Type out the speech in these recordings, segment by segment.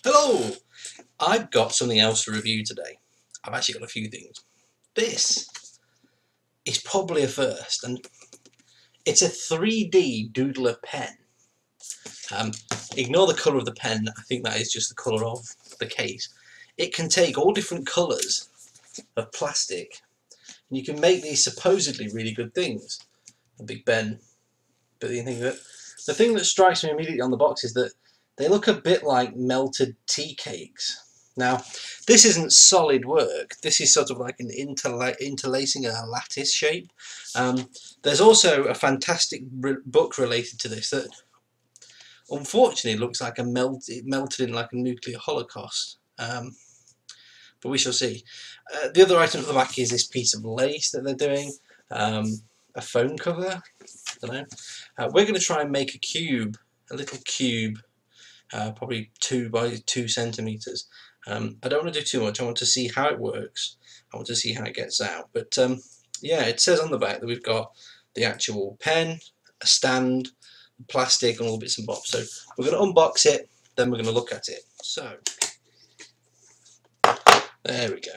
Hello! I've got something else to review today. I've actually got a few things. This is probably a first, and it's a 3D doodler pen. Ignore the colour of the pen, I think that is just the colour of the case. It can take all different colours of plastic, and you can make these supposedly really good things. A Big Ben, but the thing that strikes me immediately on the box is that they look a bit like melted tea cakes. Now, this isn't solid work. This is sort of like an interlacing a lattice shape. There's also a fantastic book related to this that unfortunately looks like it melted in like a nuclear holocaust. But we shall see. The other item at the back is this piece of lace that they're doing. A phone cover. I don't know. We're going to try and make a cube, a little cube, probably 2 by 2 centimeters. I don't want to do too much. I want to see how it works. I want to see how it gets out. But yeah, it says on the back that we've got the actual pen, a stand, plastic, and all bits and bobs. So we're going to unbox it, then we're going to look at it. So there we go.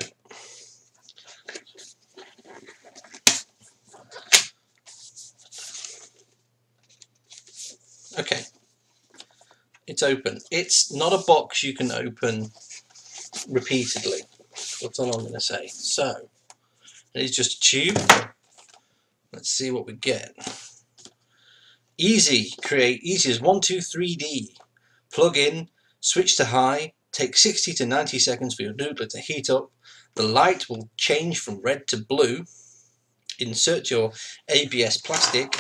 Okay, it's open. It's not a box you can open repeatedly. That's all I'm going to say. So it is just a tube. Let's see what we get. Easy as 1, 2, 3D. Plug in, switch to high, take 60 to 90 seconds for your doodler to heat up. The light will change from red to blue. Insert your ABS plastic.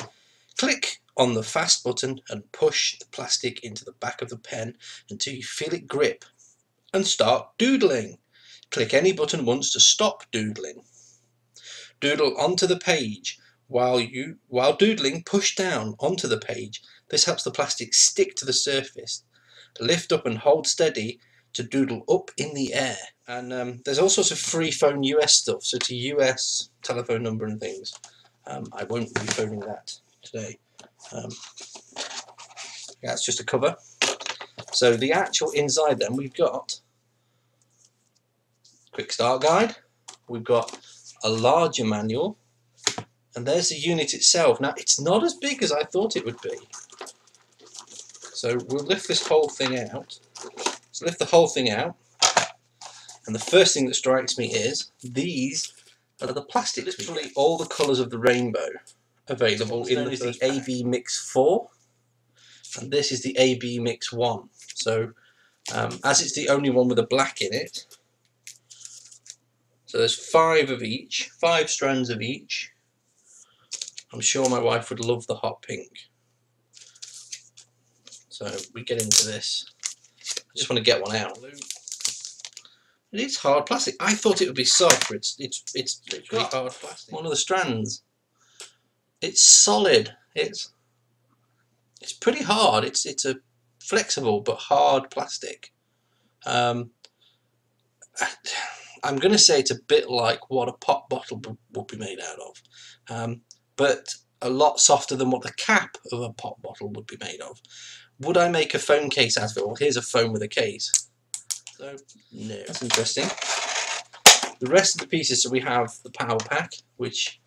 Click on the fast button and push the plastic into the back of the pen until you feel it grip, and start doodling. Click any button once to stop doodling. Doodle onto the page. While doodling, push down onto the page. This helps the plastic stick to the surface. Lift up and hold steady to doodle up in the air. And there's all sorts of free phone US stuff, so to US telephone number and things. I won't be phoning that today. Yeah, it's just a cover. So the actual inside then, we've got quick start guide, we've got a larger manual, and there's the unit itself. Now it's not as big as I thought it would be. So we'll lift this whole thing out. Let's lift the whole thing out. And the first thing that strikes me is these are the plastic. Literally all the colours of the rainbow available in the AB Mix 4. And this is the AB Mix 1. So as it's the only one with a black in it, so there's 5 of each, 5 strands of each. I'm sure my wife would love the hot pink. So we get into this. I just want to get one out. It is hard plastic. I thought it would be soft, but it's literally hard plastic. One of the strands. It's solid. It's pretty hard. It's a flexible but hard plastic. I'm going to say it's a bit like what a pop bottle would be made out of, but a lot softer than what the cap of a pop bottle would be made of. Would I make a phone case out of it? Well, here's a phone with a case. So, no. That's interesting. The rest of the pieces, so we have the power pack, which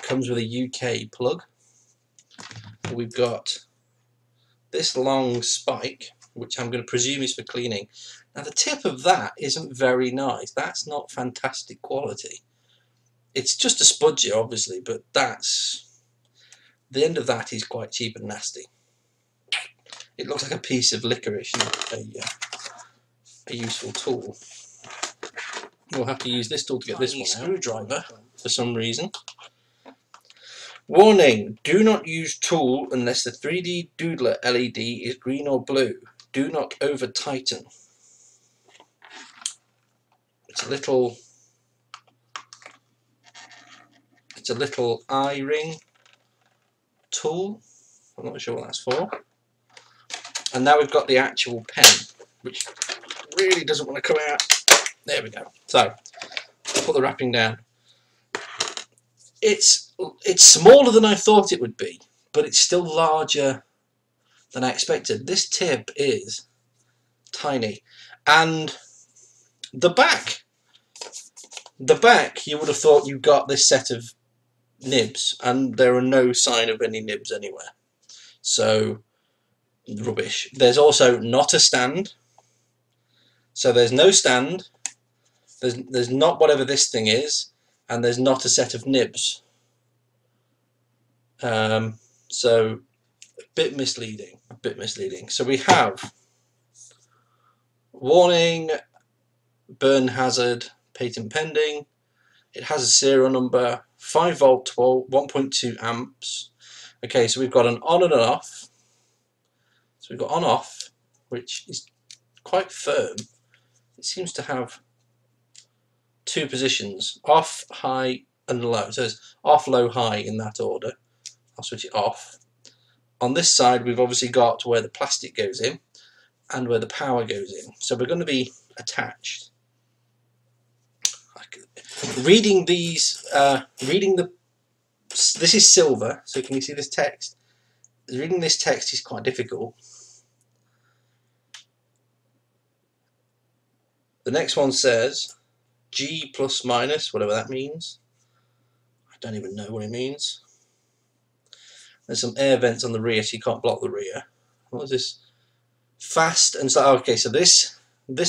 comes with a UK plug. We've got this long spike, which I'm going to presume is for cleaning. Now the tip of that isn't very nice. That's not fantastic quality. It's just a spudger, obviously, but the end of that is quite cheap and nasty. It looks like a piece of licorice, not a useful tool. We'll have to use this tool to get this one out. Screwdriver for some reason. Warning, do not use tool unless the 3D Doodler LED is green or blue. Do not over tighten. It's a little eye ring tool. I'm not sure what that's for. And now we've got the actual pen, which really doesn't want to come out. There we go. So, I'll put the wrapping down. It's smaller than I thought it would be, but it's still larger than I expected. This tip is tiny. And the back, you would have thought you got this set of nibs, and there are no sign of any nibs anywhere. So rubbish. There's also not a stand. So there's no stand. There's not whatever this thing is, and there's not a set of nibs. So a bit misleading. So we have warning, burn hazard, patent pending. It has a serial number, 5 volt, 1.2 amps. Okay, so we've got an on and an off. So we've got on off, which is quite firm. It seems to have 2 positions, off, high and low. So it's off, low, high in that order. I'll switch it off. On this side we've obviously got where the plastic goes in and where the power goes in. So we're going to be attached. Reading these, this is silver, so can you see this text? Reading this text is quite difficult. The next one says G plus minus, whatever that means. I don't even know what it means. There's some air vents on the rear, so you can't block the rear. What is this? Fast and slow. Okay, so this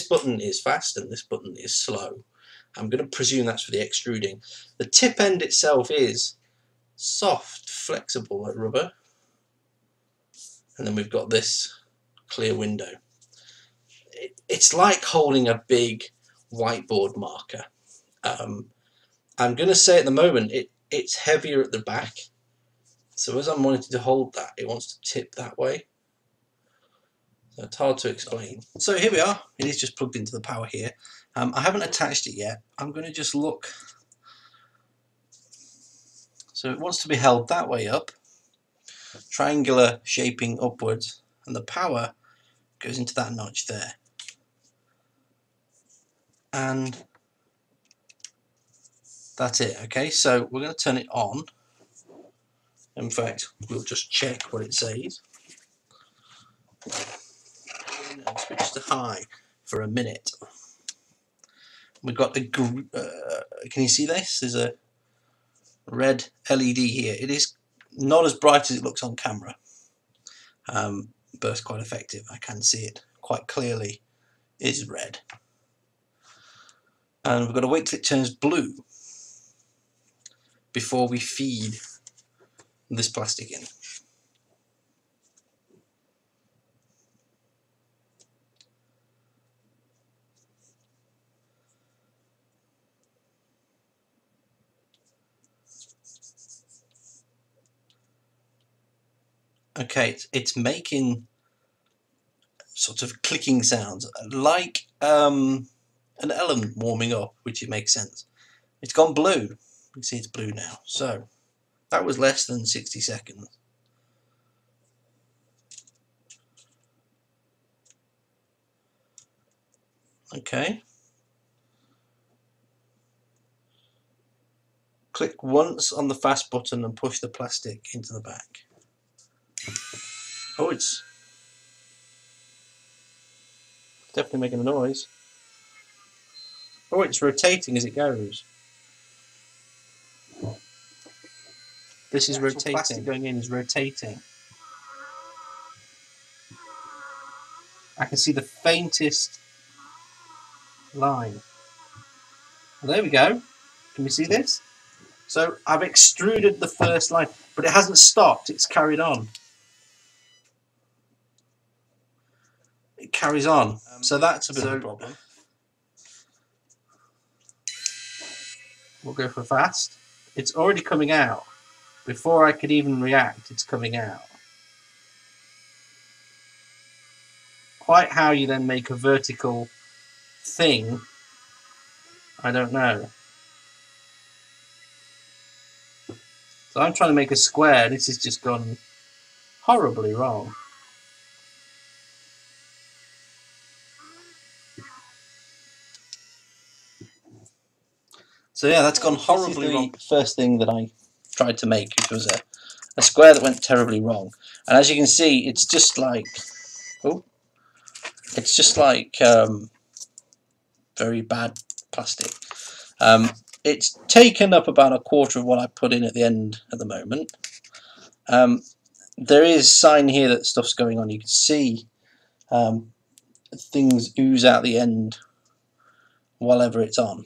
button is fast and this button is slow. I'm going to presume that's for the extruding. The tip end itself is soft, flexible like rubber. And then we've got this clear window. It's like holding a big whiteboard marker. I'm going to say at the moment it's heavier at the back. So as I'm wanting to hold that, it wants to tip that way. So it's hard to explain. So here we are. It is just plugged into the power here. I haven't attached it yet. I'm going to just look. So it wants to be held that way up. Triangular shaping upwards. And the power goes into that notch there. And that's it. Okay, so we're going to turn it on. In fact, we'll just check what it says. And switch to high for a minute. We've got a, can you see this? There's a red LED here. It is not as bright as it looks on camera, but it's quite effective. I can see it quite clearly. It is red. And we've got to wait till it turns blue before we feed this plastic in. Okay, it's making sort of clicking sounds like an element warming up, which it makes sense. It's gone blue. You can see it's blue now. So that was less than 60 seconds. Okay. Click once on the fast button and push the plastic into the back. Oh, it's definitely making a noise. Oh, it's rotating as it goes. This is rotating. Plastic going in is rotating. I can see the faintest line. Well, there we go. Can we see this? So I've extruded the first line, but it hasn't stopped. It's carried on. It carries on. So that's a bit of a problem. We'll go for fast. It's already coming out. Before I could even react, it's coming out. Quite how you then make a vertical thing, I don't know. So I'm trying to make a square. This has just gone horribly wrong. So yeah, that's gone horribly wrong. First thing that I tried to make, which was a square that went terribly wrong. And as you can see, it's just like, oh, It's just like very bad plastic. It's taken up about a quarter of what I put in at the end at the moment. There is sign here that stuff's going on. You can see things ooze out the end whilever it's on.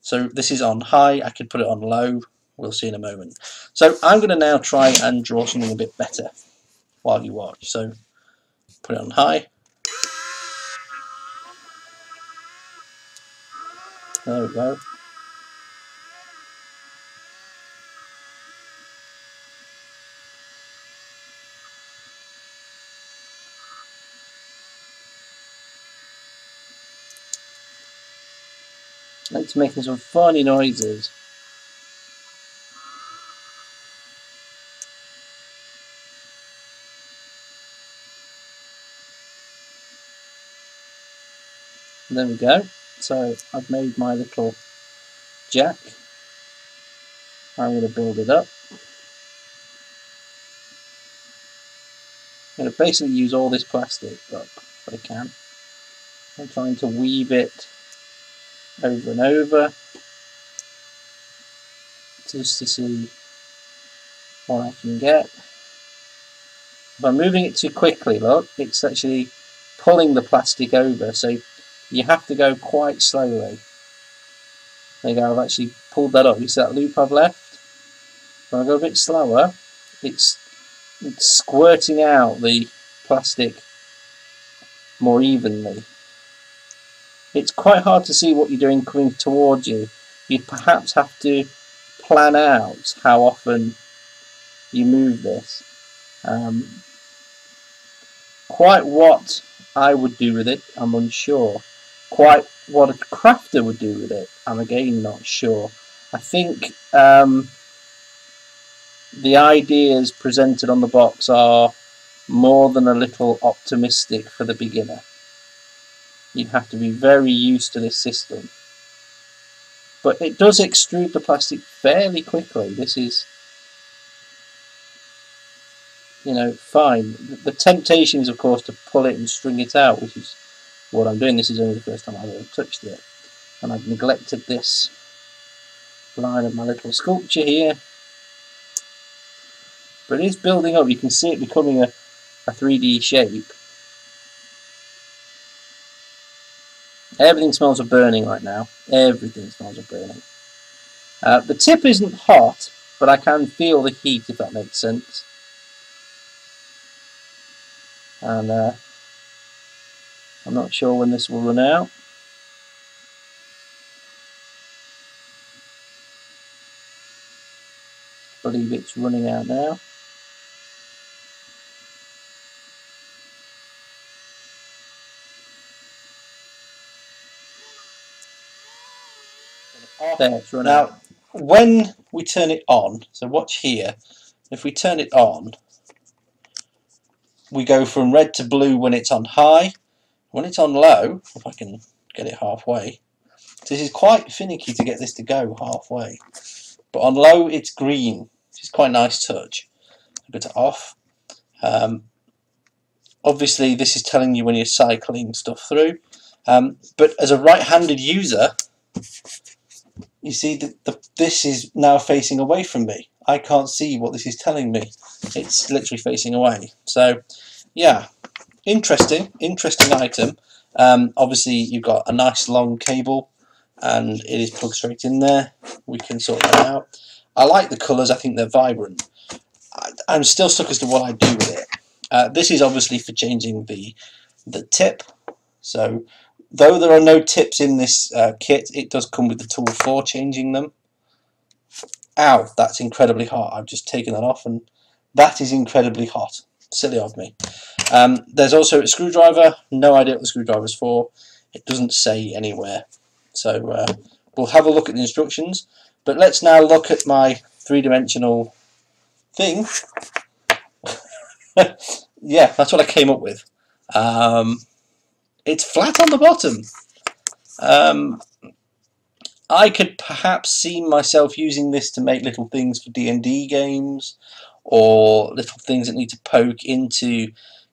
So this is on high. I could put it on low. We'll see in a moment. So I'm going to now try and draw something a bit better while you watch. So put it on high. There we go. It's making some funny noises. There we go. So I've made my little jack. I'm going to build it up. I'm going to basically use all this plastic up if I can. I'm trying to weave it over and over just to see what I can get. If I'm moving it too quickly, look, it's actually pulling the plastic over, so you have to go quite slowly. There you go, I've actually pulled that up. You see that loop I've left? When I go a bit slower, it's squirting out the plastic more evenly. It's quite hard to see what you're doing coming towards you. You'd perhaps have to plan out how often you move this. Quite what I would do with it, I'm unsure. Quite what a crafter would do with it, I'm again not sure. I think the ideas presented on the box are more than a little optimistic for the beginner. You'd have to be very used to this system. But it does extrude the plastic fairly quickly. This is, you know, fine. The temptation is, of course, to pull it and string it out, which is what I'm doing. This is only the first time I've ever touched it. And I've neglected this line of my little sculpture here. But it is building up. You can see it becoming a 3D shape. Everything smells of burning right now. Everything smells of burning. The tip isn't hot, but I can feel the heat, if that makes sense. And I'm not sure when this will run out. I believe it's running out now. There, it's run out. Now, when we turn it on, so watch here, if we turn it on, we go from red to blue when it's on high. When it's on low, if I can get it halfway, this is quite finicky to get this to go halfway, but on low it's green, which is quite a nice touch. I'll put it off. Obviously this is telling you when you're cycling stuff through, but as a right-handed user, you see that this is now facing away from me. I can't see what this is telling me. It's literally facing away. So yeah, interesting item. Obviously you've got a nice long cable and it is plugged straight in there. We can sort that out. I like the colours, I think they're vibrant. I'm still stuck as to what I do with it. This is obviously for changing the tip. So though there are no tips in this kit, it does come with the tool for changing them. Ow, that's incredibly hot. I've just taken that off and that is incredibly hot. Silly of me. There's also a screwdriver. No idea what the screwdriver's for. It doesn't say anywhere. So we'll have a look at the instructions. But let's now look at my three-dimensional thing. Yeah, that's what I came up with. It's flat on the bottom. I could perhaps see myself using this to make little things for D&D games, or little things that need to poke into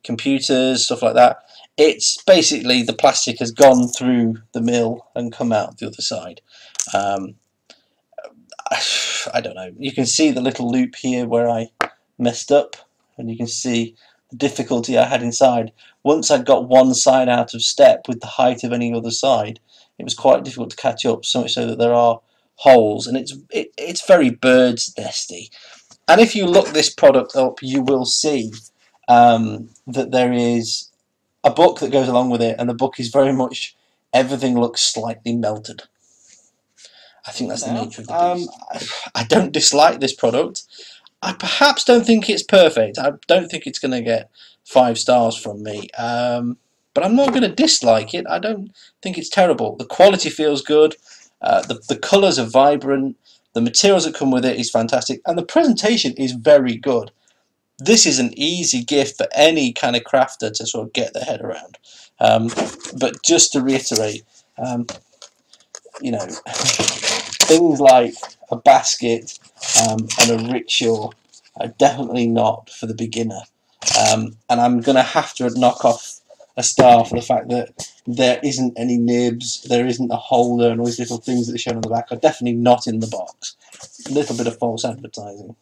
computers, stuff like that. It's basically the plastic has gone through the mill and come out the other side. I don't know. You can see the little loop here where I messed up, and you can see the difficulty I had inside. Once I'd got one side out of step with the height of any other side, it was quite difficult to catch up, so much so that there are holes, and it's very bird's nesty. And if you look this product up, you will see that there is a book that goes along with it, and the book is very much, everything looks slightly melted. I think that's the nature of the beast. I don't dislike this product. I perhaps don't think it's perfect. I don't think it's going to get 5 stars from me. But I'm not going to dislike it. I don't think it's terrible. The quality feels good. The colours are vibrant. The materials that come with it is fantastic. And the presentation is very good. This is an easy gift for any kind of crafter to sort of get their head around. But just to reiterate, you know, things like a basket and a rickshaw are definitely not for the beginner. And I'm going to have to knock off a star for the fact that there isn't any nibs, there isn't a holder, and all these little things that are shown on the back are definitely not in the box. A little bit of false advertising.